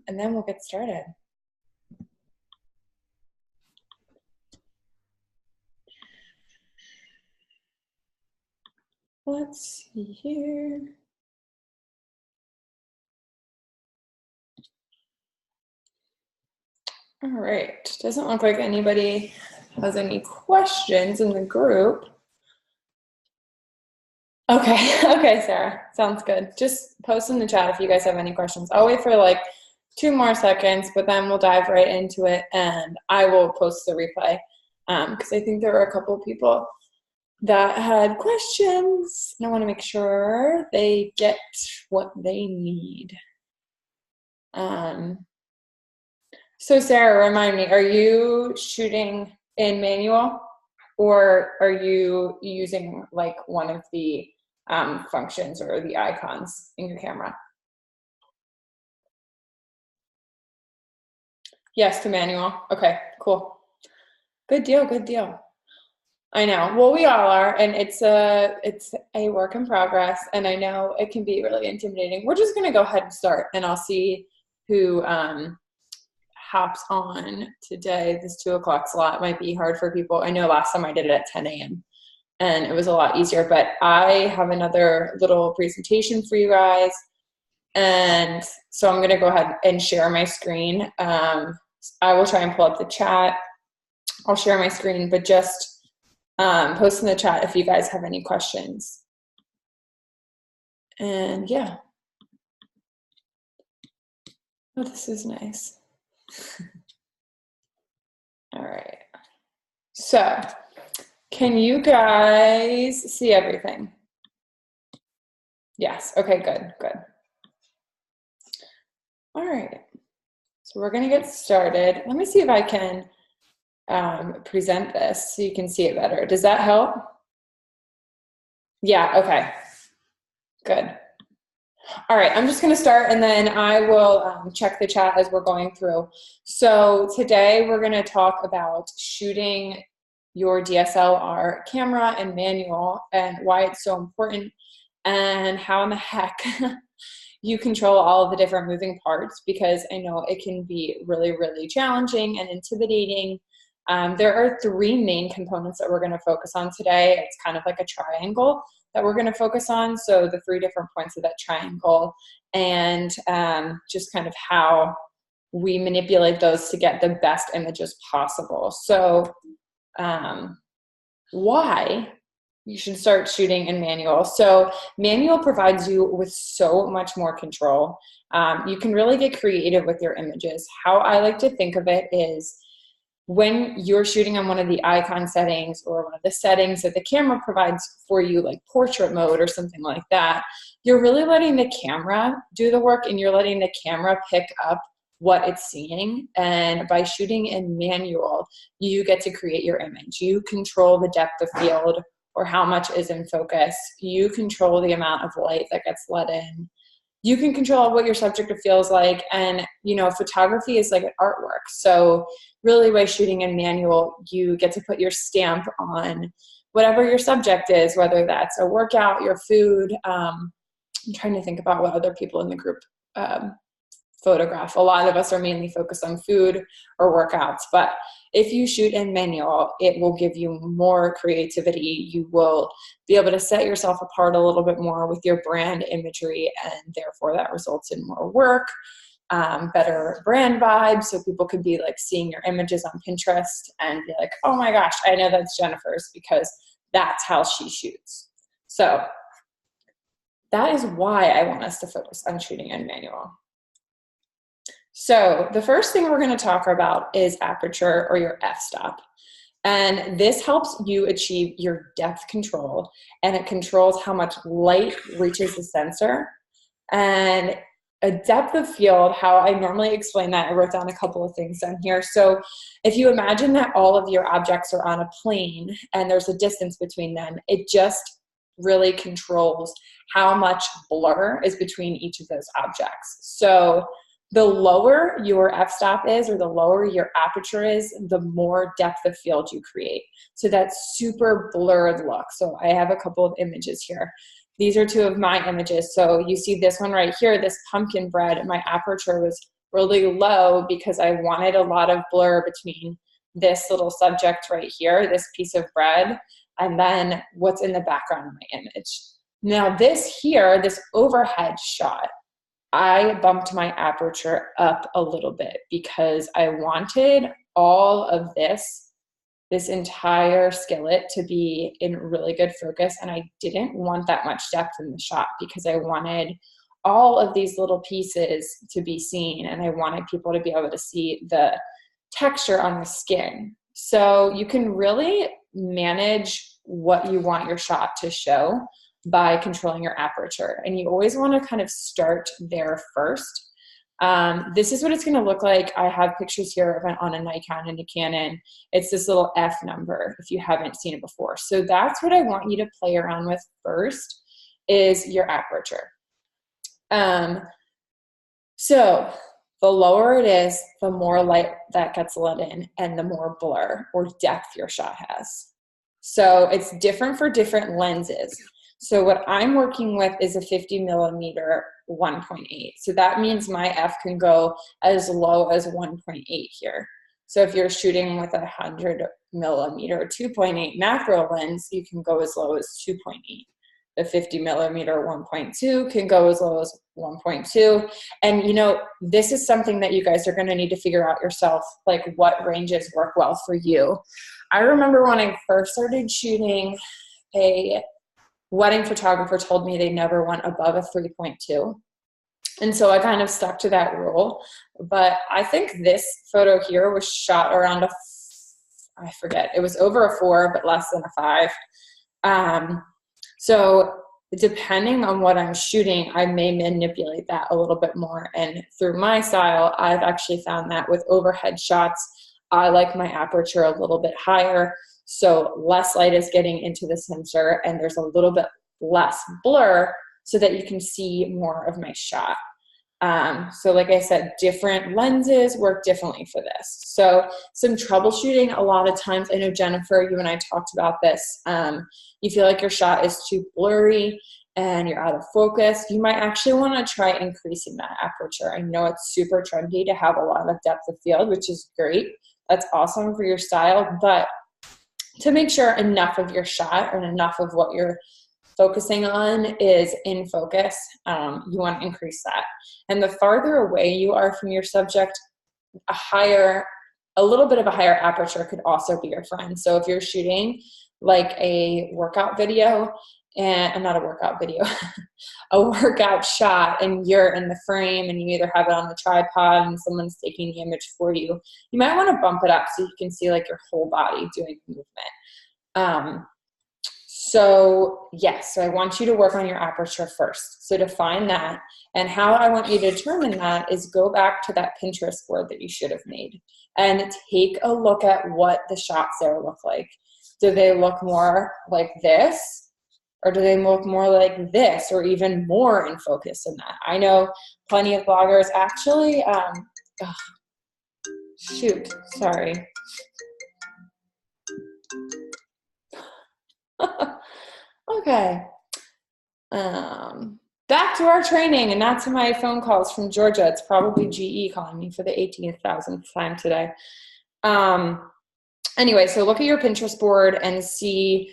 And then we'll get started. Let's see here. All right, doesn't look like anybody has any questions in the group. Okay, okay, Sarah, sounds good. Just post in the chat if you guys have any questions. I'll wait for like 2 more seconds, but then we'll dive right into it, and I will post the replay because I think there were a couple of people that had questions, and I want to make sure they get what they need. So Sarah, remind me, are you shooting in manual, or are you using like one of the functions or the icons in your camera? Yes, to manual. Okay, cool. Good deal, good deal. I know. Well, we all are, and it's a work in progress, and I know it can be really intimidating. We're just gonna go ahead and start, and I'll see who hops on today. This 2 o'clock slot might be hard for people. I know last time I did it at 10 a.m. and it was a lot easier, but I have another little presentation for you guys. And so I'm gonna go ahead and share my screen. I will try and pull up the chat. I'll share my screen, but just post in the chat if you guys have any questions. And yeah. Oh, this is nice. All right. So, can you guys see everything? Yes. Okay, good, good. All right. So we're going to get started. Let me see if I can present this so you can see it better. Does that help? Yeah, okay. Good. All right, I'm just going to start, and then I will check the chat as we're going through. So today we're going to talk about shooting your DSLR camera and manual, and why it's so important, and how in the heck you control all of the different moving parts, because I know it can be really, really challenging and intimidating. There are 3 main components that we're going to focus on today. It's kind of like a triangle that we're going to focus on. So the 3 different points of that triangle, and just kind of how we manipulate those to get the best images possible. So why you should start shooting in manual. So manual provides you with so much more control. You can really get creative with your images. How I like to think of it is, when you're shooting on one of the icon settings or one of the settings that the camera provides for you, like portrait mode or something like that, you're really letting the camera do the work, and you're letting the camera pick up what it's seeing. And by shooting in manual, you get to create your image. You control the depth of field, or how much is in focus. You control the amount of light that gets let in. You can control what your subject feels like. And, you know, photography is like an artwork. So really, by shooting in manual, you get to put your stamp on whatever your subject is, whether that's a workout, your food. I'm trying to think about what other people in the group photograph. A lot of us are mainly focused on food or workouts, but if you shoot in manual, it will give you more creativity. You will be able to set yourself apart a little bit more with your brand imagery, and therefore that results in more work, better brand vibes. So people could be like seeing your images on Pinterest and be like, oh my gosh, I know that's Jennifer's because that's how she shoots. So that is why I want us to focus on shooting in manual. So the first thing we're going to talk about is aperture, or your f-stop. And this helps you achieve your depth control, and it controls how much light reaches the sensor. And a depth of field, how I normally explain that, I wrote down a couple of things down here. So if you imagine that all of your objects are on a plane and there's a distance between them, it just really controls how much blur is between each of those objects. So the lower your f-stop is, or the lower your aperture is, the more depth of field you create. So that's super blurred look. So I have a couple of images here. These are 2 of my images. So you see this one right here, this pumpkin bread, my aperture was really low because I wanted a lot of blur between this little subject right here, this piece of bread, and then what's in the background of my image. Now this here, this overhead shot, I bumped my aperture up a little bit because I wanted all of this entire skillet to be in really good focus, and I didn't want that much depth in the shot because I wanted all of these little pieces to be seen, and I wanted people to be able to see the texture on the skin. So you can really manage what you want your shot to show by controlling your aperture. And you always want to kind of start there first. This is what it's going to look like. I have pictures here of it on a Nikon and a Canon. It's this little F number if you haven't seen it before. So that's what I want you to play around with first, is your aperture. So the lower it is, the more light that gets let in and the more blur or depth your shot has. So it's different for different lenses. So what I'm working with is a 50 millimeter 1.8. So that means my F can go as low as 1.8 here. So if you're shooting with a 100 millimeter 2.8 macro lens, you can go as low as 2.8. The 50 millimeter 1.2 can go as low as 1.2. And you know, this is something that you guys are going to need to figure out yourself, like what ranges work well for you. I remember when I first started shooting, a wedding photographer told me they never went above a 3.2. And so I kind of stuck to that rule. But I think this photo here was shot around I forget, it was over a 4, but less than a 5. So depending on what I'm shooting, I may manipulate that a little bit more. And through my style, I've actually found that with overhead shots, I like my aperture a little bit higher. So less light is getting into the sensor and there's a little bit less blur so that you can see more of my shot. So like I said, different lenses work differently for this. So some troubleshooting, a lot of times, I know Jennifer, you and I talked about this, you feel like your shot is too blurry and you're out of focus, you might actually want to try increasing that aperture. I know it's super trendy to have a lot of depth of field, which is great. That's awesome for your style, but to make sure enough of your shot and enough of what you're focusing on is in focus, you want to increase that. And the farther away you are from your subject, a little bit of a higher aperture could also be your friend. So if you're shooting like a workout video, and not a workout video, a workout shot, and you're in the frame and you either have it on the tripod and someone's taking the image for you, you might want to bump it up so you can see like your whole body doing movement. So yes, so I want you to work on your aperture first. So define that. And how I want you to determine that is go back to that Pinterest board that you should have made and take a look at what the shots there look like. Do they look more like this? Or do they look more like this, or even more in focus than that? I know plenty of bloggers actually, shoot, sorry. Okay. Back to our training and not to my phone calls from Georgia. It's probably GE calling me for the 18,000th time today. Anyway, so look at your Pinterest board and see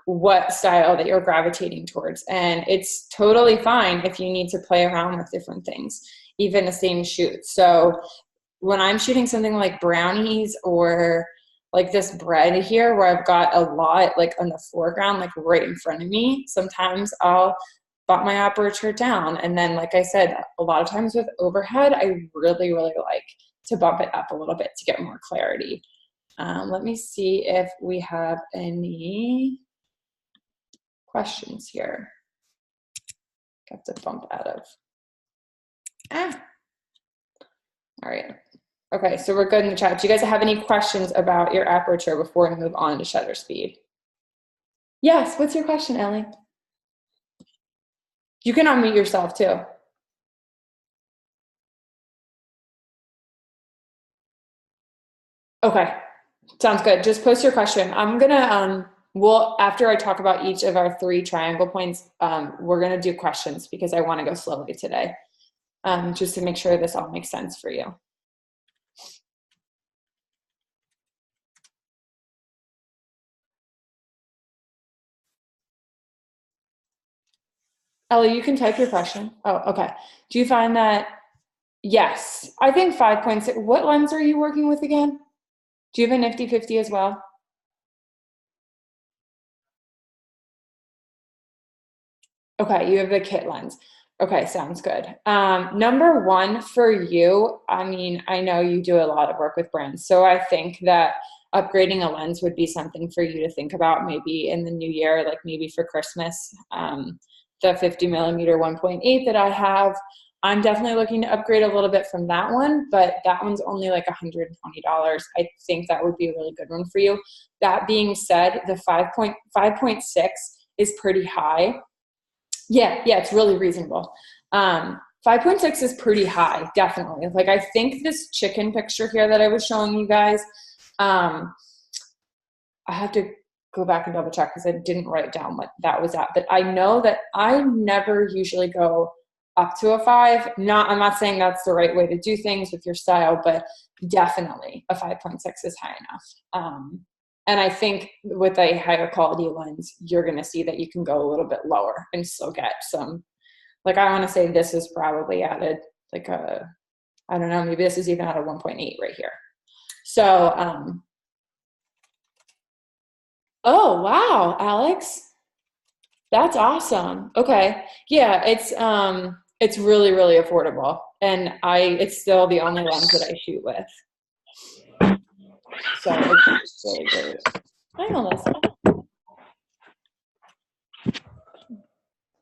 what style that you're gravitating towards. And it's totally fine if you need to play around with different things, even the same shoot. So when I'm shooting something like brownies or like this bread here where I've got a lot like on the foreground, like right in front of me, sometimes I'll bump my aperture down. And then, like I said, a lot of times with overhead, I really, really like to bump it up a little bit to get more clarity. Let me see if we have any questions here. Got to bump out of. All right. Okay, so we're good in the chat. Do you guys have any questions about your aperture before we move on to shutter speed? Yes, what's your question, Ellie? You can unmute yourself too. Okay. Sounds good. Just post your question. I'm gonna, after I talk about each of our 3 triangle points, we're gonna do questions because I wanna go slowly today. just to make sure this all makes sense for you. Ellie, you can type your question. Oh, okay. Do you find that? Yes, I think 5.6. What lens are you working with again? Do you have a nifty 50 as well? Okay, you have the kit lens. Okay, sounds good. Number one for you, I mean, I know you do a lot of work with brands, so I think that upgrading a lens would be something for you to think about maybe in the new year, like maybe for Christmas. The 50 millimeter 1.8 that I have, I'm definitely looking to upgrade a little bit from that one, but that one's only like $120. I think that would be a really good one for you. That being said, the 5.6 is pretty high. Yeah, it's really reasonable. 5.6 is pretty high, definitely. Like, I think this chicken picture here that I was showing you guys, I have to go back and double check because I didn't write down what that was at, but I know that I never usually go up to a 5. I'm not saying that's the right way to do things with your style, but definitely a 5.6 is high enough. And I think with a higher quality lens, you're going to see that you can go a little bit lower and still get some, like, I want to say this is probably added like a, I don't know, maybe this is even at a 1.8 right here. So, oh, wow, Alex, that's awesome. Okay. Yeah, it's really, really affordable. And it's still the only lens that I shoot with. So it's really great. Hi, Melissa.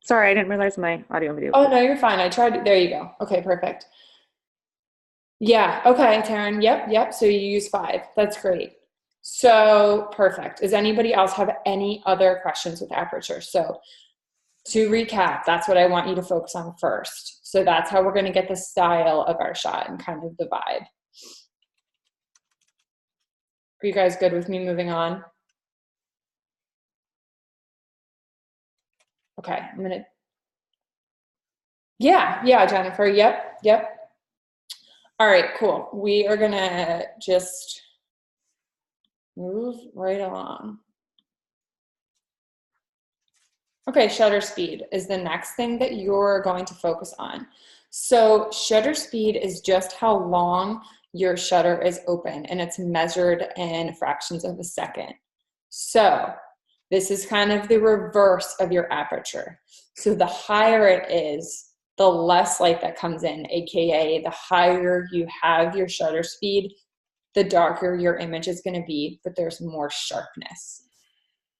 Sorry, I didn't realize my audio and video. Oh, no, you're fine. I tried it. There you go. Okay, perfect. Yeah. Okay, Taryn. Yep. So you use 5. That's great. So perfect. Does anybody else have any other questions with aperture? So to recap, that's what I want you to focus on first. So that's how we're going to get the style of our shot and kind of the vibe. Are you guys good with me moving on? Okay, I'm going to. Yeah, Jennifer. Yep. All right, cool. We are going to just move right along. Okay, shutter speed is the next thing that you're going to focus on. So shutter speed is just how long your shutter is open, and it's measured in fractions of a second. So this is kind of the reverse of your aperture. So the higher it is, the less light that comes in, aka the higher you have your shutter speed, the darker your image is going to be, but there's more sharpness.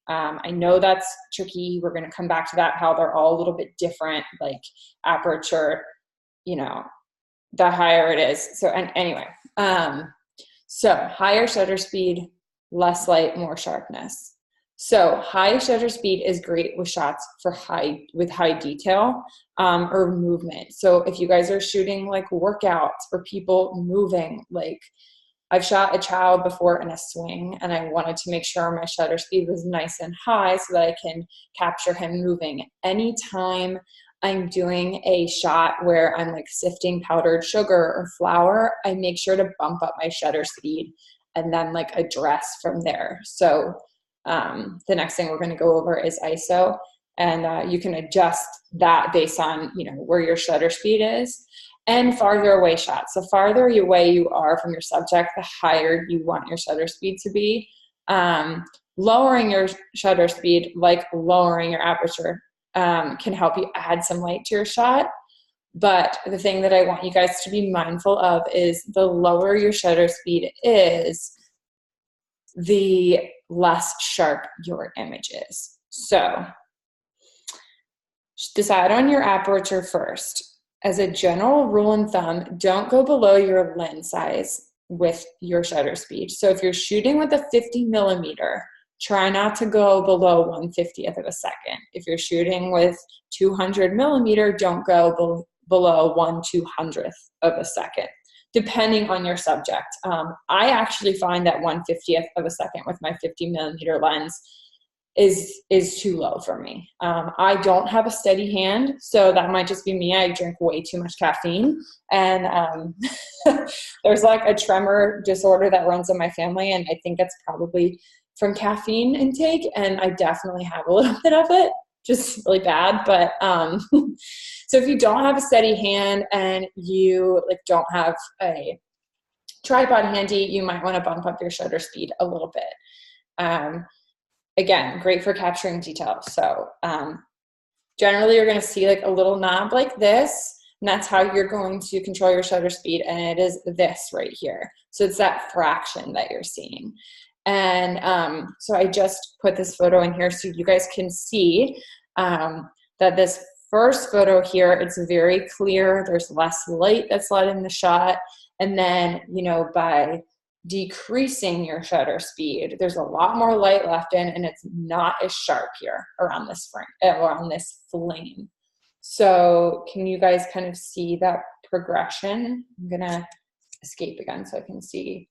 I know that's tricky. We're going to come back to that, how they're all a little bit different, like aperture, the higher it is. So, and anyway, so higher shutter speed, less light, more sharpness. So high shutter speed is great with shots with high detail or movement. So if you guys are shooting like workouts or people moving, like I've shot a child before in a swing, and I wanted to make sure my shutter speed was nice and high so that I can capture him moving. Anytime I'm doing a shot where I'm like sifting powdered sugar or flour, I make sure to bump up my shutter speed and then like address from there. So the next thing we're going to go over is ISO, and you can adjust that based on where your shutter speed is. And farther away shots. So farther away you are from your subject, the higher you want your shutter speed to be. Lowering your shutter speed, like lowering your aperture, can help you add some light to your shot. But the thing that I want you guys to be mindful of is the lower your shutter speed is, the less sharp your image is. So decide on your aperture first. As a general rule of thumb, don't go below your lens size with your shutter speed. So if you're shooting with a 50 millimeter, try not to go below 1/50th of a second. If you're shooting with 200 millimeter, don't go below 1/200th of a second, depending on your subject. I actually find that 1/50th of a second with my 50 millimeter lens is too low for me. I don't have a steady hand, so that might just be me. I drink way too much caffeine, and there's like a tremor disorder that runs in my family, and I think it's probably from caffeine intake, and I definitely have a little bit of it, just really bad. But so if you don't have a steady hand and you like don't have a tripod handy, you might want to bump up your shutter speed a little bit. Again, great for capturing detail. So generally you're going to see like a little knob like this, and that's how you're going to control your shutter speed, and it is this right here. So it's that fraction that you're seeing. And so I just put this photo in here so you guys can see that this first photo here, it's very clear. There's less light that's let in the shot. And then, you know, by decreasing your shutter speed, there's a lot more light left in, and it's not as sharp here around this frame, around this flame. So can you guys kind of see that progression? I'm gonna escape again so I can see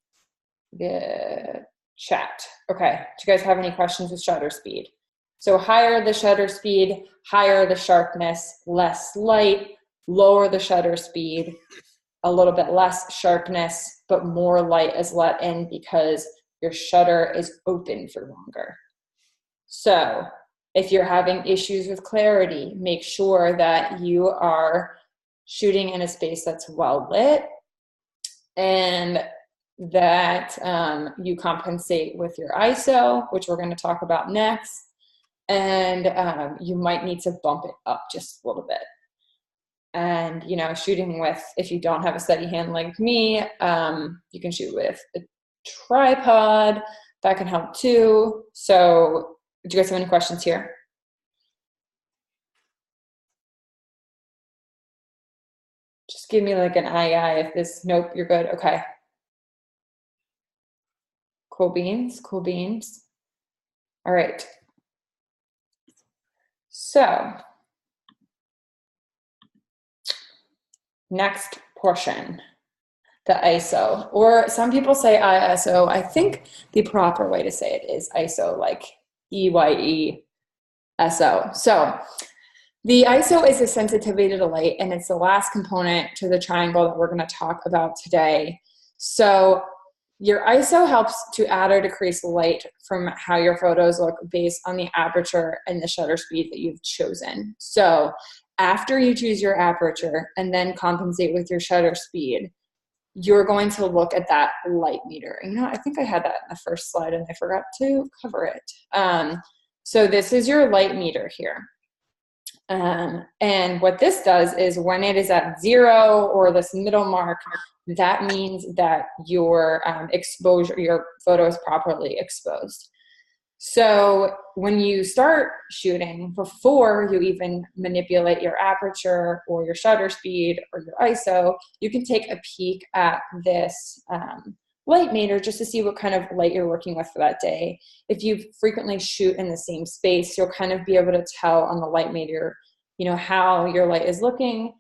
the chat. Okay, do you guys have any questions with shutter speed? So higher the shutter speed, higher the sharpness, less light, lower the shutter speed, a little bit less sharpness, but more light is let in because your shutter is open for longer. So if you're having issues with clarity, make sure that you are shooting in a space that's well lit, and that you compensate with your ISO, which we're going to talk about next. And you might need to bump it up just a little bit. And, you know, shooting with, if you don't have a steady hand like me, you can shoot with a tripod. That can help too. So do you guys have any questions here? Just give me like an aye if this, nope, you're good. Okay. Cool beans, cool beans. All right. So next portion, the ISO, or some people say ISO. I think the proper way to say it is ISO, like EYESO. So the ISO is the sensitivity to light, and it's the last component to the triangle that we're going to talk about today. So your ISO helps to add or decrease light from how your photos look based on the aperture and the shutter speed that you've chosen. So after you choose your aperture and then compensate with your shutter speed, you're going to look at that light meter. You know, I think I had that in the first slide and I forgot to cover it. So this is your light meter here. And what this does is when it is at 0 or this middle mark, that means that your exposure, your photo is properly exposed. So when you start shooting, before you even manipulate your aperture or your shutter speed or your ISO, you can take a peek at this light meter just to see what kind of light you're working with for that day. If you frequently shoot in the same space, you'll kind of be able to tell on the light meter, you know, how your light is looking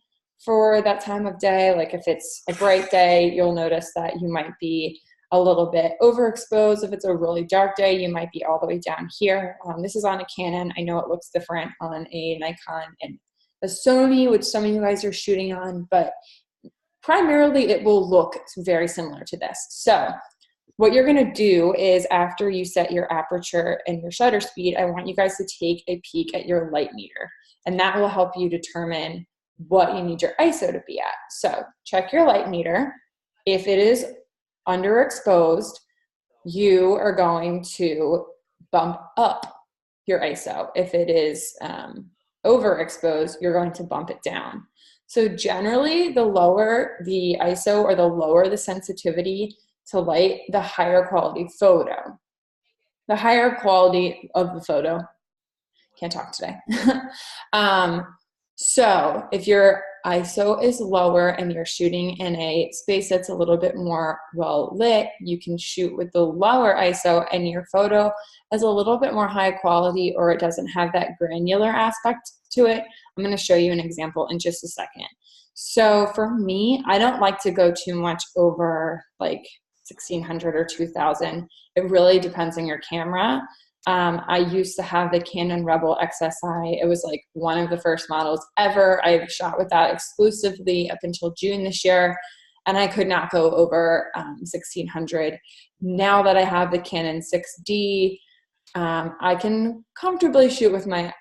for that time of day. Like if it's a bright day, you'll notice that you might be a little bit overexposed. If it's a really dark day, you might be all the way down here. This is on a Canon. I know it looks different on a Nikon and a Sony, which some of you guys are shooting on, but primarily it will look very similar to this. So what you're gonna do is after you set your aperture and your shutter speed, I want you guys to take a peek at your light meter, and that will help you determine what you need your ISO to be at. So check your light meter. If it is underexposed, you are going to bump up your ISO. If it is overexposed, you're going to bump it down. So generally, the lower the ISO or the lower the sensitivity to light, the higher quality photo. The higher quality of the photo. Can't talk today. So if your ISO is lower and you're shooting in a space that's a little bit more well lit, you can shoot with the lower ISO and your photo is a little bit more high quality, or it doesn't have that granular aspect to it. I'm going to show you an example in just a second. So for me, I don't like to go too much over like 1600 or 2000. It really depends on your camera. I used to have the Canon Rebel XSI. It was like one of the first models ever. I shot with that exclusively up until June this year, and I could not go over 1600. Now that I have the Canon 6D, I can comfortably shoot with my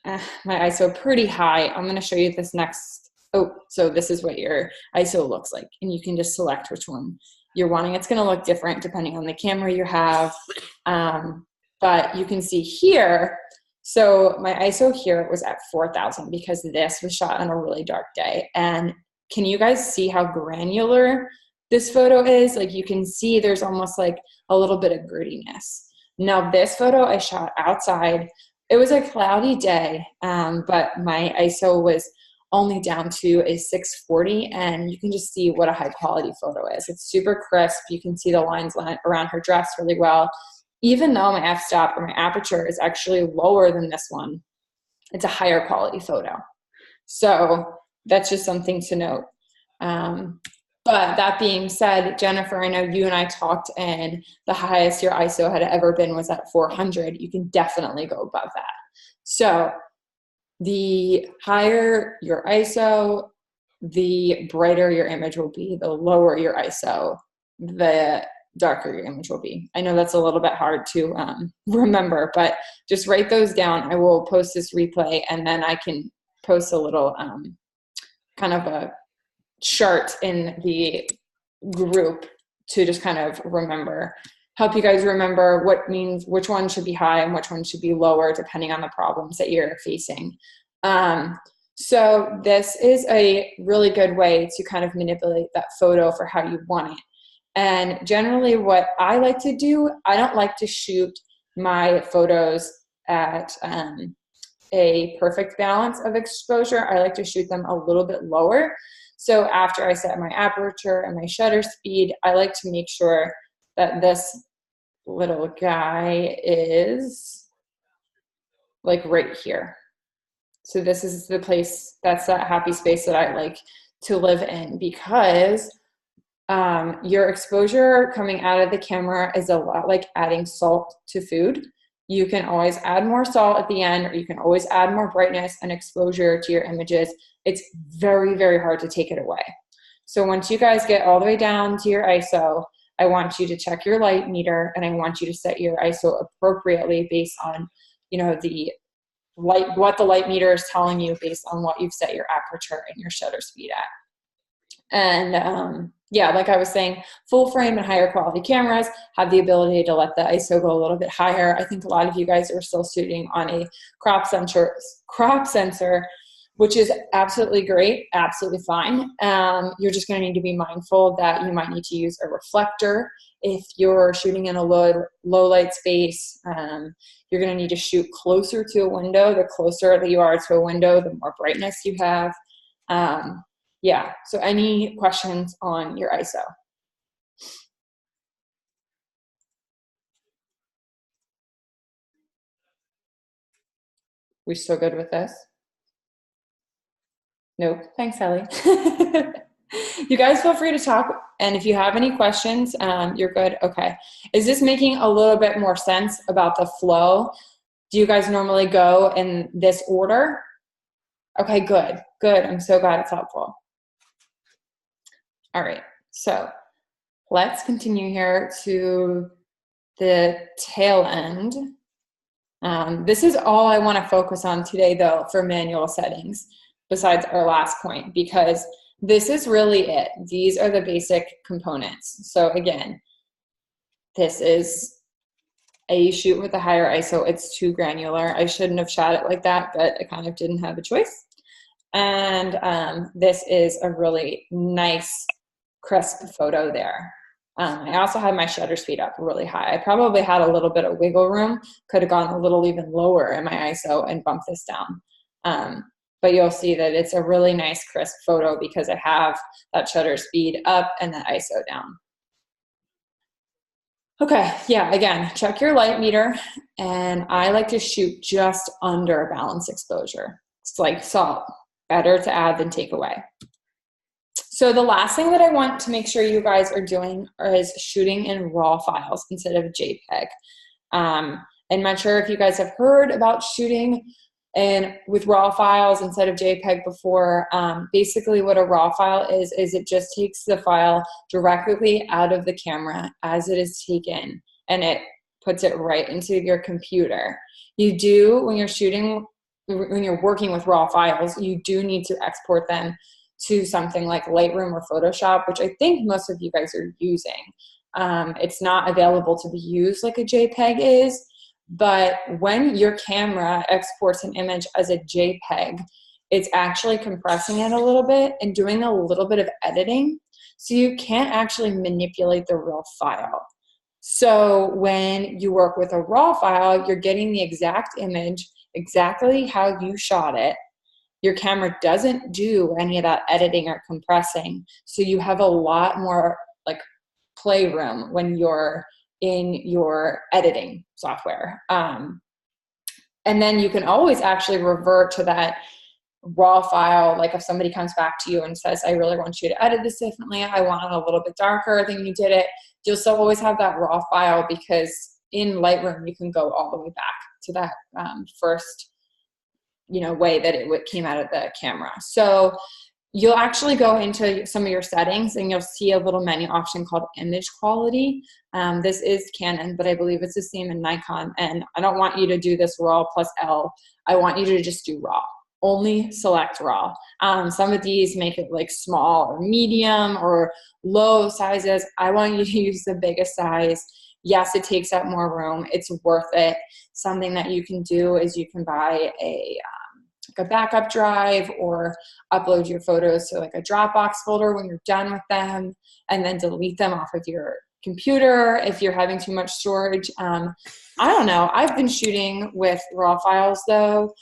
ISO pretty high. I'm going to show you this next. Oh, so this is what your ISO looks like, and you can just select which one you're wanting. It's going to look different depending on the camera you have. But you can see here, so my ISO here was at 4,000 because this was shot on a really dark day. And can you guys see how granular this photo is? Like you can see there's almost like a little bit of grittiness. Now this photo I shot outside. It was a cloudy day, but my ISO was only down to a 640, and you can just see what a high quality photo is. It's super crisp. You can see the lines around her dress really well. Even though my f-stop or my aperture is actually lower than this one, it's a higher quality photo. So that's just something to note. But that being said, Jennifer, I know you and I talked, and the highest your ISO had ever been was at 400. You can definitely go above that. So the higher your ISO, the brighter your image will be. The lower your ISO, the darker your image will be. I know that's a little bit hard to remember, but just write those down. I will post this replay, and then I can post a little kind of a chart in the group to just kind of help you guys remember what means, which one should be high and which one should be lower depending on the problems that you're facing. So this is a really good way to kind of manipulate that photo for how you want it. And generally what I like to do, I don't like to shoot my photos at a perfect balance of exposure. I like to shoot them a little bit lower. So after I set my aperture and my shutter speed, I like to make sure that this little guy is like right here. So this is the place, that's that happy space that I like to live in, because your exposure coming out of the camera is a lot like adding salt to food. You can always add more salt at the end, or you can always add more brightness and exposure to your images. It's very, very hard to take it away. So once you guys get all the way down to your ISO, I want you to check your light meter, and I want you to set your ISO appropriately based on, you know, the light, what the light meter is telling you based on what you've set your aperture and your shutter speed at. And yeah, like I was saying, full frame and higher quality cameras have the ability to let the ISO go a little bit higher. I think a lot of you guys are still shooting on a crop sensor, which is absolutely great, absolutely fine. You're just going to need to be mindful that you might need to use a reflector. If you're shooting in a low light space, you're going to need to shoot closer to a window. The closer that you are to a window, the more brightness you have. Yeah, so any questions on your ISO? We still good with this? Nope. Thanks, Allie. You guys feel free to talk, and if you have any questions, you're good. Okay. Is this making a little bit more sense about the flow? Do you guys normally go in this order? Okay, good. Good. I'm so glad it's helpful. All right. So let's continue here to the tail end. This is all I want to focus on today, though, for manual settings, besides our last point, because this is really it. These are the basic components. So again, this is a shoot with a higher ISO. It's too granular. I shouldn't have shot it like that, but I kind of didn't have a choice. And this is a really nice, crisp photo there. I also had my shutter speed up really high. I probably had a little bit of wiggle room, could have gone a little even lower in my ISO and bumped this down. But you'll see that it's a really nice crisp photo because I have that shutter speed up and that ISO down. Okay, yeah, again, check your light meter, and I like to shoot just under balanced exposure. It's like salt, better to add than take away. So the last thing that I want to make sure you guys are doing is shooting in RAW files instead of JPEG. I'm not sure if you guys have heard about shooting and with raw files instead of JPEG before. Basically what a raw file is it just takes the file directly out of the camera as it is taken, and it puts it right into your computer. You do, when you're working with raw files, you do need to export them to something like Lightroom or Photoshop, which I think most of you guys are using. It's not available to be used like a JPEG is, but when your camera exports an image as a JPEG, it's actually compressing it a little bit and doing a little bit of editing. So you can't actually manipulate the real file. So when you work with a raw file, you're getting the exact image, exactly how you shot it. Your camera doesn't do any of that editing or compressing. So you have a lot more like playroom when you're in your editing software. And then you can always actually revert to that raw file. Like if somebody comes back to you and says, I really want you to edit this differently, I want it a little bit darker than you did it, you'll still always have that raw file, because in Lightroom you can go all the way back to that first way that it came out of the camera. So you'll actually go into some of your settings and you'll see a little menu option called image quality. This is Canon, but I believe it's the same in Nikon. And I don't want you to do this raw plus L. I want you to just do raw. Only select raw. Some of these make it like small or medium or low sizes. I want you to use the biggest size. Yes, it takes up more room. It's worth it. Something that you can do is you can buy a backup drive or upload your photos to like a Dropbox folder when you're done with them, and then delete them off of your computer if you're having too much storage. I don't know. I've been shooting with raw files though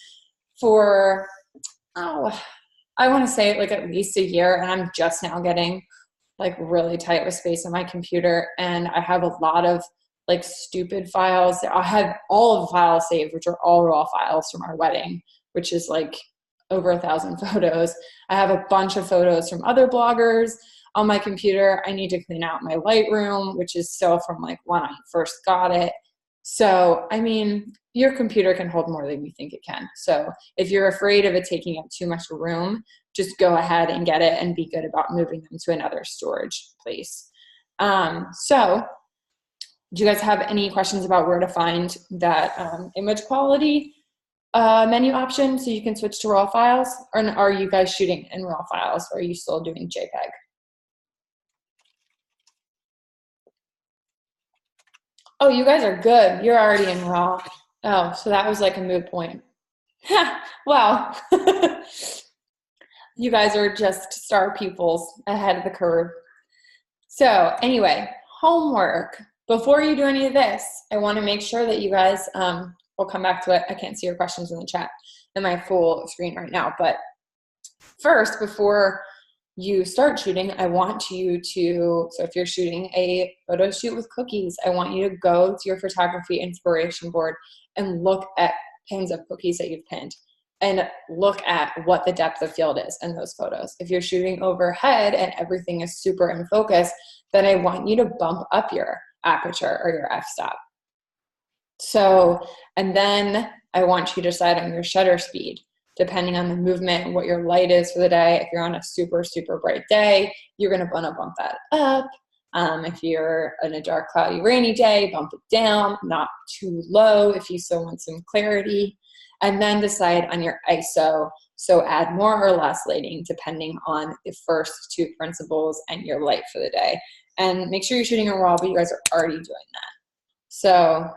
for, I want to say like at least a year, and I'm just now getting like really tight with space on my computer, and I have a lot of like stupid files. I have all of the files saved, which are all raw files from our wedding, which is like over 1,000 photos. I have a bunch of photos from other bloggers on my computer. I need to clean out my Lightroom, which is still from like when I first got it. So, I mean, your computer can hold more than you think it can. So if you're afraid of it taking up too much room, just go ahead and get it and be good about moving them to another storage place. So do you guys have any questions about where to find that image quality menu option so you can switch to raw files? Or are you guys shooting in raw files, or are you still doing JPEG? Oh, you guys are good. You're already in raw. Oh, so that was like a moot point. Wow. You guys are just star pupils ahead of the curve. So anyway, homework. Before you do any of this, I want to make sure that you guys, we'll come back to it. I can't see your questions in the chat in my full screen right now. But first, before you start shooting, I want you to, so if you're shooting a photo shoot with cookies, I want you to go to your photography inspiration board and look at pins of cookies that you've pinned, and look at what the depth of field is in those photos. If you're shooting overhead and everything is super in focus, then I want you to bump up your aperture or your f-stop. So, and then I want you to decide on your shutter speed, depending on the movement and what your light is for the day. If you're on a super, super bright day, you're gonna wanna bump that up. If you're in a dark, cloudy, rainy day, bump it down, not too low if you still want some clarity. And then decide on your ISO. So add more or less lighting depending on the first two principles and your light for the day. And make sure you're shooting a raw, but you guys are already doing that. So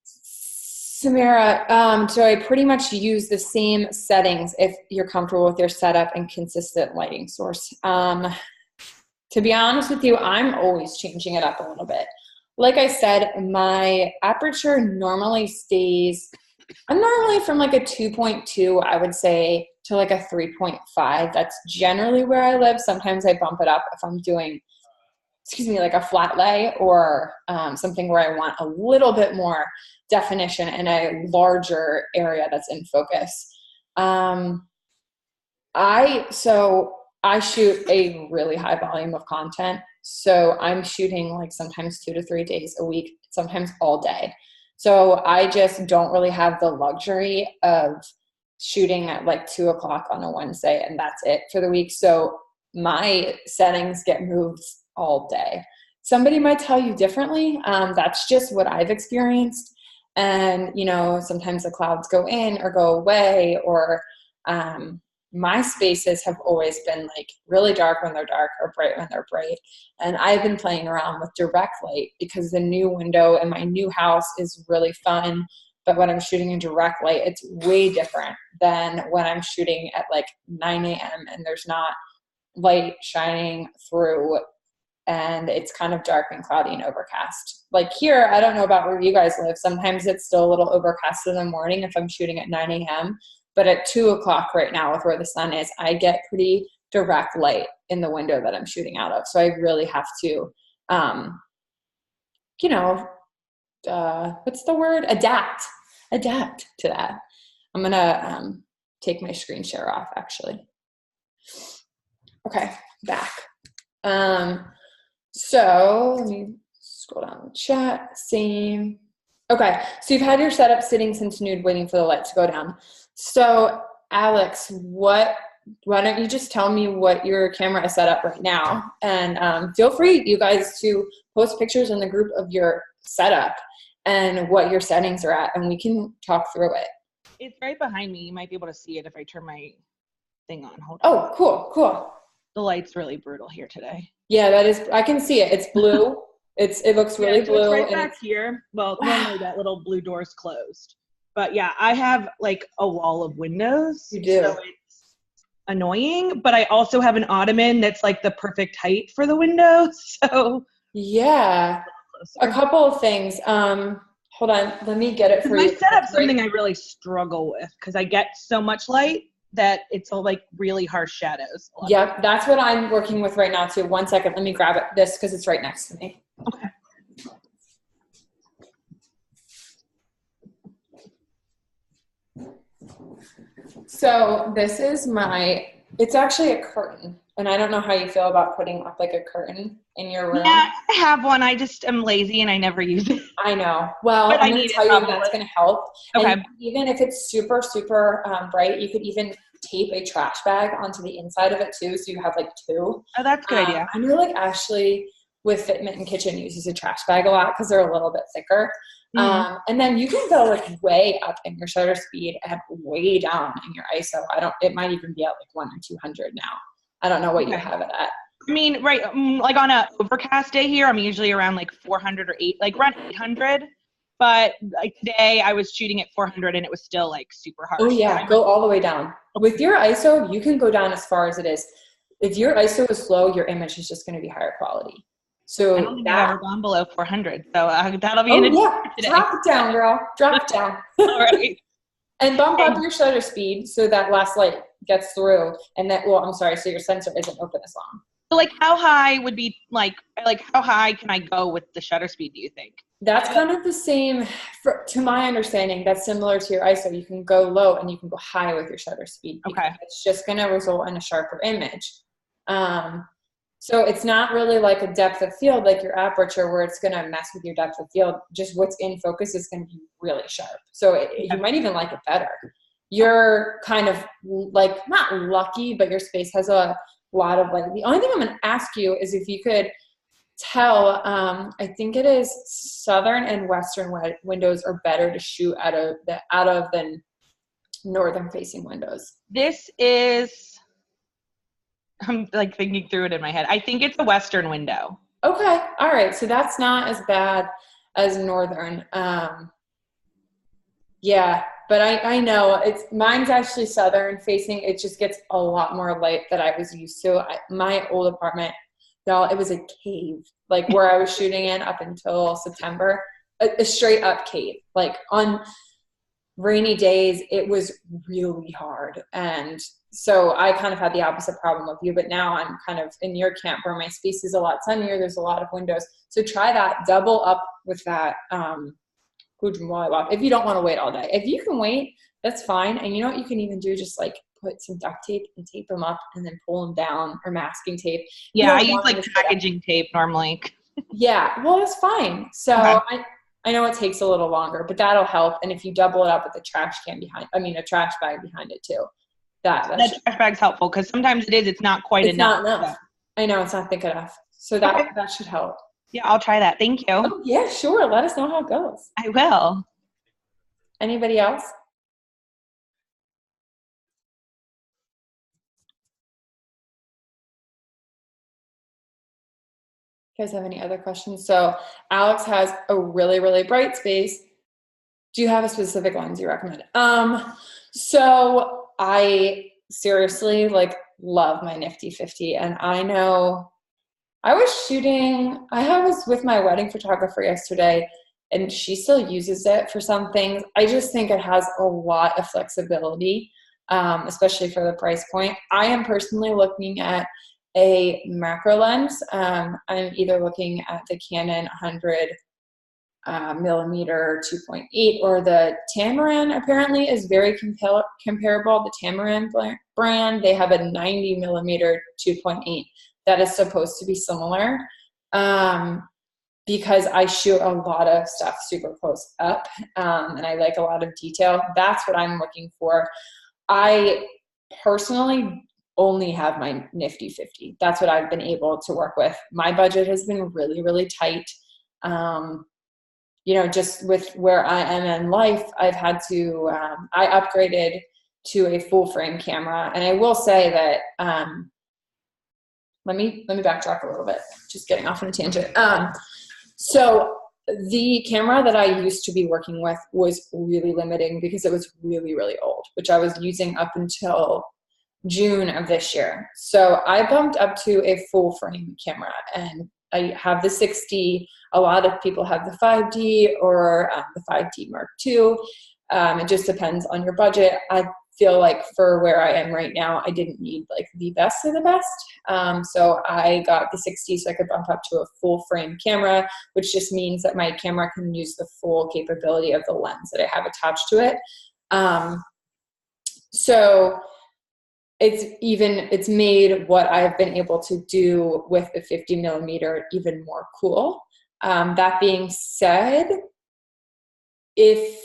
Samira, so I pretty much use the same settings if you're comfortable with your setup and consistent lighting source. To be honest with you, I'm always changing it up a little bit. Like I said, my aperture normally stays, I'm normally from like a 2.2, I would say, to like a 3.5. That's generally where I live. Sometimes I bump it up if I'm doing, like a flat lay or something where I want a little bit more definition in a larger area that's in focus. So I shoot a really high volume of content. So I'm shooting like sometimes 2 to 3 days a week, sometimes all day. So I just don't really have the luxury of shooting at like 2 o'clock on a Wednesday and that's it for the week. So my settings get moved all day. Somebody might tell you differently. That's just what I've experienced. And, you know, sometimes the clouds go in or go away, or my spaces have always been like really dark when they're dark or bright when they're bright. And I've been playing around with direct light because the new window in my new house is really fun. But when I'm shooting in direct light, it's way different than when I'm shooting at like 9 a.m. and there's not light shining through and it's kind of dark and cloudy and overcast. Like here, I don't know about where you guys live. Sometimes it's still a little overcast in the morning if I'm shooting at 9 a.m. But at 2 o'clock right now with where the sun is, I get pretty direct light in the window that I'm shooting out of. So I really have to, you know, what's the word? Adapt to that. I'm going to take my screen share off actually. Okay, back. So let me scroll down the chat. Same. Okay, so you've had your setup sitting since nude waiting for the light to go down. So Alex, why don't you just tell me what your camera is set up right now? And feel free, you guys, to post pictures in the group of your setup and what your settings are at, and we can talk through it. It's right behind me. You might be able to see it if I turn my thing on. Hold on. Oh, cool. The light's really brutal here today. Yeah, that is, I can see it. It's blue. It looks really blue. It's right back here. Well, normally that little blue door is closed. But yeah, I have like a wall of windows. You do. So it's annoying, but I also have an ottoman that's like the perfect height for the window. So yeah, a couple of things. Hold on, let me get it for you. My setup's something I really struggle with because I get so much light that it's all like really harsh shadows. Yep, that's what I'm working with right now too. 1 second, let me grab this because it's right next to me. Okay. So this is it's actually a curtain, and I don't know how you feel about putting up like a curtain in your room. Yeah, I have one. I just am lazy and I never use it. I know. Well, I'm going to tell you that's going to help. Okay. And even if it's super, super bright, you could even tape a trash bag onto the inside of it too, so you have like two. Oh, that's a good idea. I know like Ashley with Fitment and Kitchen uses a trash bag a lot because they're a little bit thicker. Mm-hmm. And then you can go like way up in your shutter speed and way down in your ISO. It might even be at like 100 or 200 now. I don't know what you have it at. I mean, right, like on a overcast day here, I'm usually around like 400 or around 800. But like today I was shooting at 400 and it was still like super harsh. Oh yeah, go all the way down. With your ISO, you can go down as far as it is. If your ISO is low, your image is just going to be higher quality. So I don't think I've ever gone below 400. So that'll be an today. Drop it down, girl. Drop it down. All right. And bump up your shutter speed so that last light gets through. And so your sensor isn't open as long. So like how high would be like how high can I go with the shutter speed, do you think? That's kind of the same, to my understanding, that's similar to your ISO. You can go low and you can go high with your shutter speed. Okay. It's just going to result in a sharper image. So it's not really like a depth of field like your aperture where it's going to mess with your depth of field. Just what's in focus is going to be really sharp. So you might even like it better. You're kind of like, not lucky, but your space has a lot of light. The only thing I'm going to ask you is if you could tell, I think it is southern and western windows are better to shoot out of than northern facing windows. This is, I'm like thinking through it in my head. I think it's a western window. Okay. All right. So that's not as bad as northern. Yeah, but I know mine's actually southern facing. It just gets a lot more light than I was used to. My old apartment, y'all, it was a cave, like where I was shooting in up until September, a straight up cave. Like on rainy days, it was really hard. And so I kind of had the opposite problem with you, but now I'm kind of in your camp where my space is a lot sunnier. There's a lot of windows. So try that, double up with that, if you don't want to wait all day. If you can wait, that's fine. And you know what you can even do? Just like put some duct tape and tape them up and then pull them down, or masking tape. Yeah, I use like packaging tape normally. Yeah, well, it's fine. So Okay. I know it takes a little longer, but that'll help. And if you double it up with a trash bag behind it too. That trash bag's helpful because sometimes it's not quite enough. Not enough. So. I know, it's not thick enough. So that should help. Yeah, I'll try that. Thank you. Oh, yeah, sure. Let us know how it goes. I will. Anybody else? You guys have any other questions? So Alex has a really, really bright space. Do you have a specific lens you recommend? So I seriously love my Nifty 50, and I know I was with my wedding photographer yesterday, and she still uses it for some things. I just think it has a lot of flexibility, especially for the price point. I am personally looking at a macro lens. I'm either looking at the Canon 100 millimeter 2.8, or the Tamaran apparently is very comparable. The Tamaran brand, they have a 90 millimeter 2.8 that is supposed to be similar, because I shoot a lot of stuff super close up, and I like a lot of detail. That's what I'm looking for. I personally only have my Nifty 50. That's what I've been able to work with. My budget has been really, really tight. Just with where I am in life, I've had to, I upgraded to a full frame camera. And I will say that, let me backtrack a little bit, just getting off on a tangent. So the camera that I used to be working with was really limiting because it was really, really old, which I was using up until June of this year. So I bumped up to a full frame camera, and I have the 6D. A lot of people have the 5D or the 5D Mark II. It just depends on your budget. I feel like for where I am right now, I didn't need the best of the best. So I got the 6D so I could bump up to a full frame camera, which just means that my camera can use the full capability of the lens that I have attached to it. So it's made what I've been able to do with the 50 millimeter even more cool. That being said, if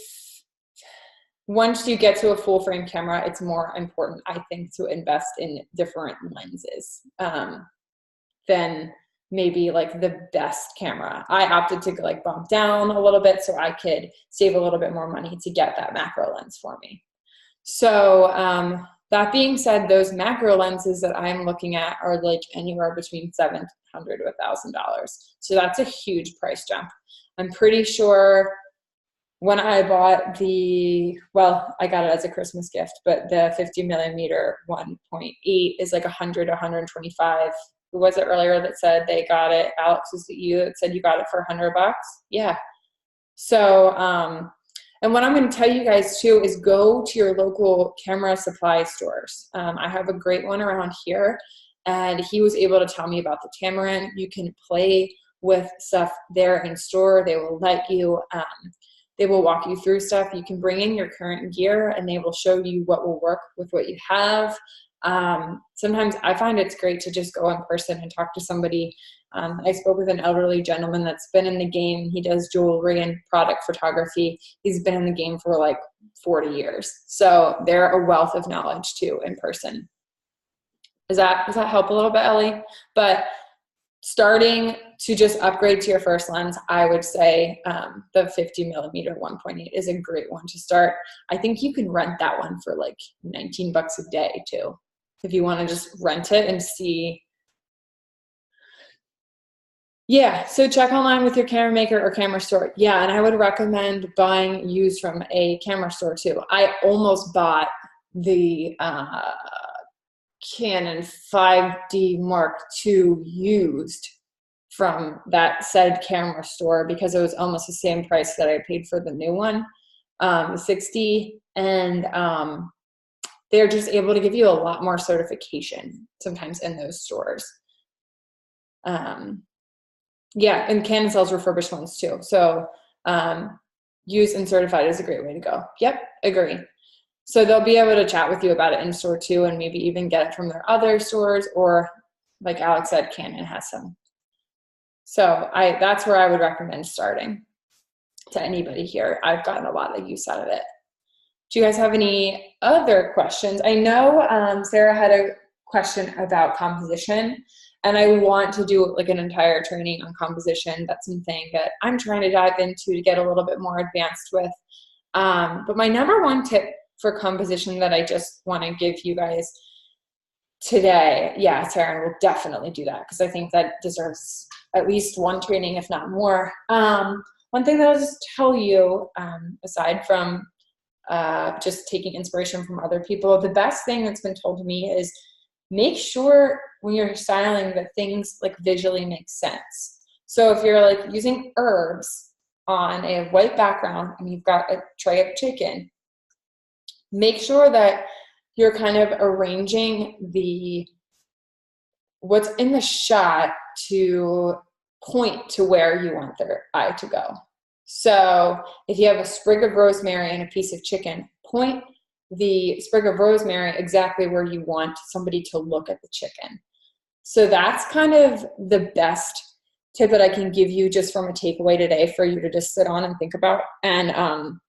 once you get to a full frame camera, it's more important, I think, to invest in different lenses than maybe the best camera. I opted to bump down a little bit so I could save a little bit more money to get that macro lens for me. So that being said, those macro lenses that I'm looking at are anywhere between $700 to $1,000. So that's a huge price jump. I'm pretty sure when I bought I got it as a Christmas gift, but the 50 millimeter 1.8 is 100 to 125. Who was it earlier that said they got it? Alex, was it you that said you got it for $100? Yeah. So, and what I'm going to tell you guys too is go to your local camera supply stores. I have a great one around here, and he was able to tell me about the Tamaran. You can play with stuff there in store. They will let you, they will walk you through stuff. You can bring in your current gear, and they will show you what will work with what you have. Sometimes I find it's great to just go in person and talk to somebody. I spoke with an elderly gentleman that's been in the game. He does jewelry and product photography. He's been in the game for 40 years. So they're a wealth of knowledge too in person. Does that help a little bit, Ellie? But starting to just upgrade to your first lens, I would say the 50 millimeter 1.8 is a great one to start. I think you can rent that one for $19 a day too, if you want to just rent it and see. Yeah, so check online with your camera maker or camera store. Yeah, and I would recommend buying used from a camera store too. I almost bought the Canon 5D Mark II used from that said camera store because it was almost the same price that I paid for the new one, the 60, and they're just able to give you a lot more certification sometimes in those stores. Yeah, and Canon sells refurbished ones too. So used and certified is a great way to go. Yep, agree. So they'll be able to chat with you about it in store too, and maybe even get it from their other stores, or like Alex said, Canon has some. So that's where I would recommend starting to anybody here. I've gotten a lot of use out of it. Do you guys have any other questions? I know Sarah had a question about composition, and I want to do like an entire training on composition. That's something that I'm trying to dive into to get a little bit more advanced with. But my number one tip for composition that I just want to give you guys today, yeah, Sarah will definitely do that, because I think that deserves at least one training, if not more. One thing that I'll just tell you, aside from just taking inspiration from other people, the best thing that's been told to me is make sure when you're styling that things like visually make sense. So if you're like using herbs on a white background and you've got a tray of chicken, make sure that you're kind of arranging what's in the shot to point to where you want their eye to go. So if you have a sprig of rosemary and a piece of chicken, point the sprig of rosemary exactly where you want somebody to look at the chicken. So that's kind of the best tip that I can give you just from a takeaway today for you to just sit on and think about. And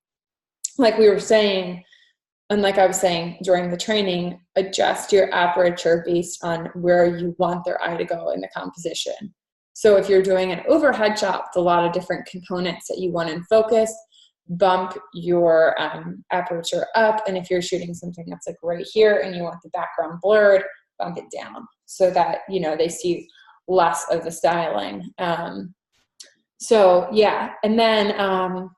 like we were saying, and like I was saying during the training, adjust your aperture based on where you want their eye to go in the composition. So if you're doing an overhead shot with a lot of different components that you want in focus, bump your aperture up. And if you're shooting something that's like right here and you want the background blurred, bump it down so that, you know, they see less of the styling. So yeah. And then how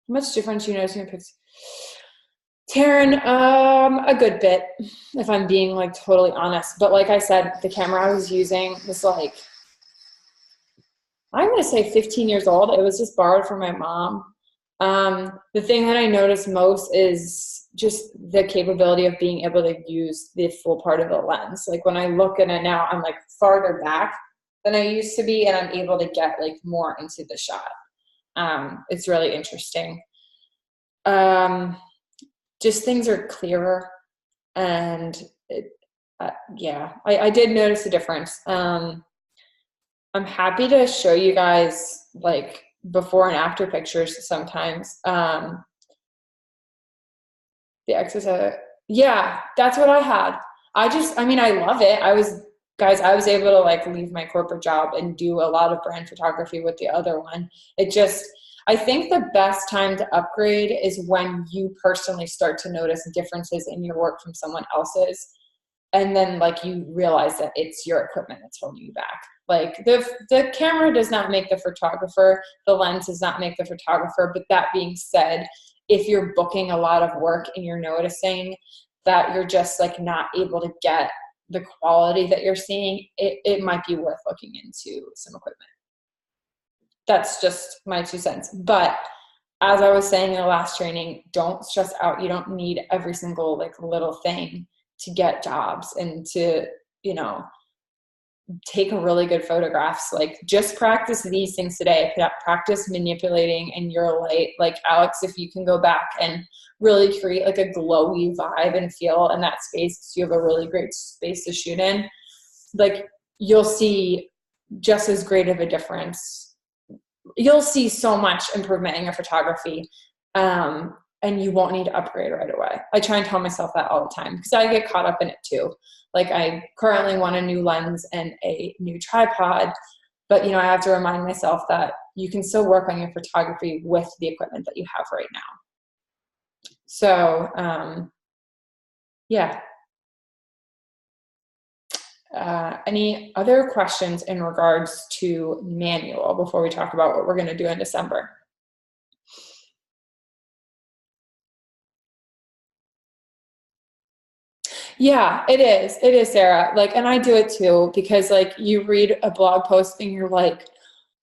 much difference you notice in your pics? Taryn, a good bit, if I'm being like totally honest. But like I said, the camera I was using was like, I'm going to say 15 years old. It was just borrowed from my mom. The thing that I noticed most is just the capability of being able to use the full part of the lens. Like when I look at it now, I'm like farther back than I used to be, and I'm able to get like more into the shot. It's really interesting. Just things are clearer, and yeah, I did notice a difference. I'm happy to show you guys like before and after pictures sometimes. The excess, yeah, that's what I had. I mean, I love it. I was able to like leave my corporate job and do a lot of brand photography with the other one. I think the best time to upgrade is when you personally start to notice differences in your work from someone else's. And then like you realize that it's your equipment that's holding you back. Like the camera does not make the photographer, the lens does not make the photographer. But that being said, if you're booking a lot of work and you're noticing that you're just like not able to get the quality that you're seeing, it might be worth looking into some equipment. That's just my 2 cents. But as I was saying in the last training, don't stress out. You don't need every single like little thing to get jobs and to, you know, take a really good photographs. Like just practice these things today. Practice manipulating in your light. Like Alex, if you can go back and really create like a glowy vibe and feel in that space, so you have a really great space to shoot in, like you'll see just as great of a difference. You'll see so much improvement in your photography, and you won't need to upgrade right away. I try and tell myself that all the time because I get caught up in it too. Like I currently want a new lens and a new tripod, but you know, I have to remind myself that you can still work on your photography with the equipment that you have right now. So, yeah. Any other questions in regards to manual before we talk about what we're going to do in December? Yeah, it is. It is, Sarah. Like, and I do it too, because like you read a blog post and you're like,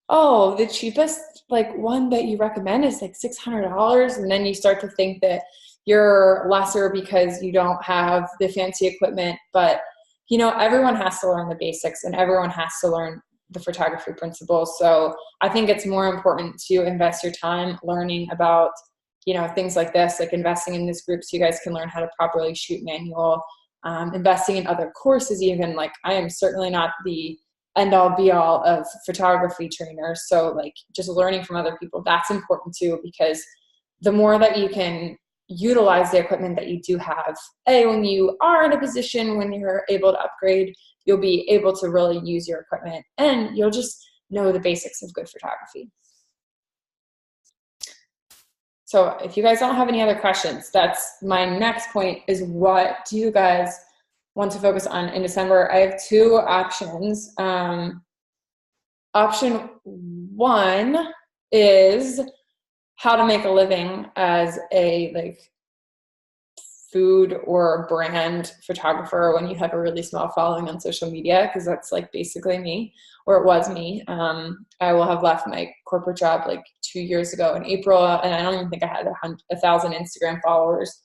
oh, the cheapest like one that you recommend is like $600. And then you start to think that you're lesser because you don't have the fancy equipment. But, you know, everyone has to learn the basics and everyone has to learn the photography principles. So I think it's more important to invest your time learning about you know, things like this, like investing in this group so you guys can learn how to properly shoot manual, investing in other courses even. Like, I am certainly not the end all be all of photography trainers. So like just learning from other people, that's important too, because the more that you can utilize the equipment that you do have, when you are in a position when you're able to upgrade, you'll be able to really use your equipment and you'll just know the basics of good photography. So if you guys don't have any other questions, that's my next point, is what do you guys want to focus on in December? I have two options. Option one is how to make a living as a like food or brand photographer when you have a really small following on social media, because that's like basically me, or it was me. I will have left my corporate job like 2 years ago in April, and I don't even think I had 1,000 Instagram followers.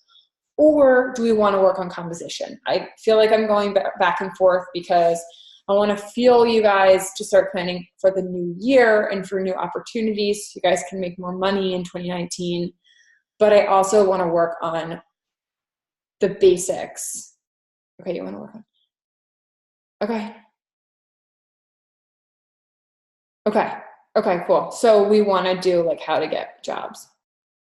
Or do we want to work on composition? I feel like I'm going back and forth because I want to fuel you guys to start planning for the new year and for new opportunities so you guys can make more money in 2019. But I also want to work on the basics. Okay, you want to work on? Okay. Okay, cool. So we want to do like how to get jobs.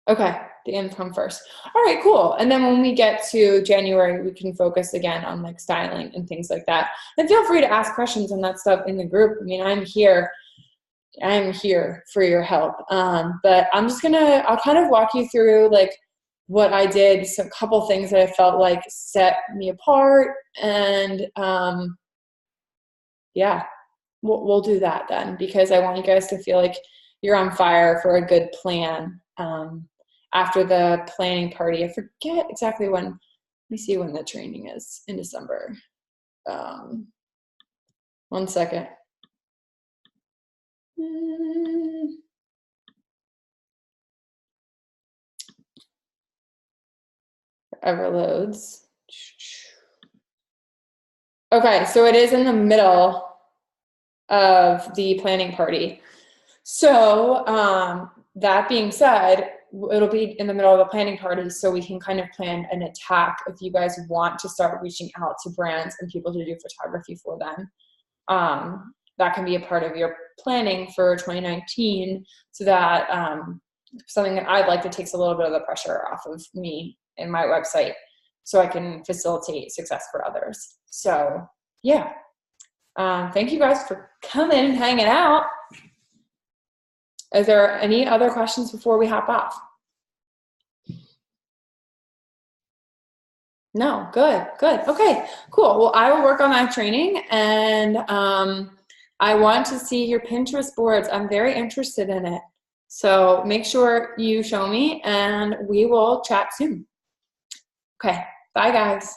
Okay, the income first. All right, cool. And then when we get to January, we can focus again on like styling and things like that. And feel free to ask questions on that stuff in the group. I mean, I'm here for your help. But I'll kind of walk you through like what I did, so a couple things that I felt like set me apart, and yeah, we'll do that then, because I want you guys to feel like you're on fire for a good plan. After the planning party, I forget exactly when, let me see when the training is in December. 1 second. Ever loads. Okay, so it is in the middle of the planning party. So that being said, it'll be in the middle of the planning party, so we can kind of plan an attack if you guys want to start reaching out to brands and people to do photography for them. That can be a part of your planning for 2019, so that something that I'd like to takes a little bit of the pressure off of me and my website, so I can facilitate success for others. So yeah, thank you guys for coming and hanging out. Is there any other questions before we hop off? No, good. Okay, cool. Well, I will work on that training, and I want to see your Pinterest boards. I'm very interested in it. So make sure you show me, and we will chat soon. Okay, bye guys.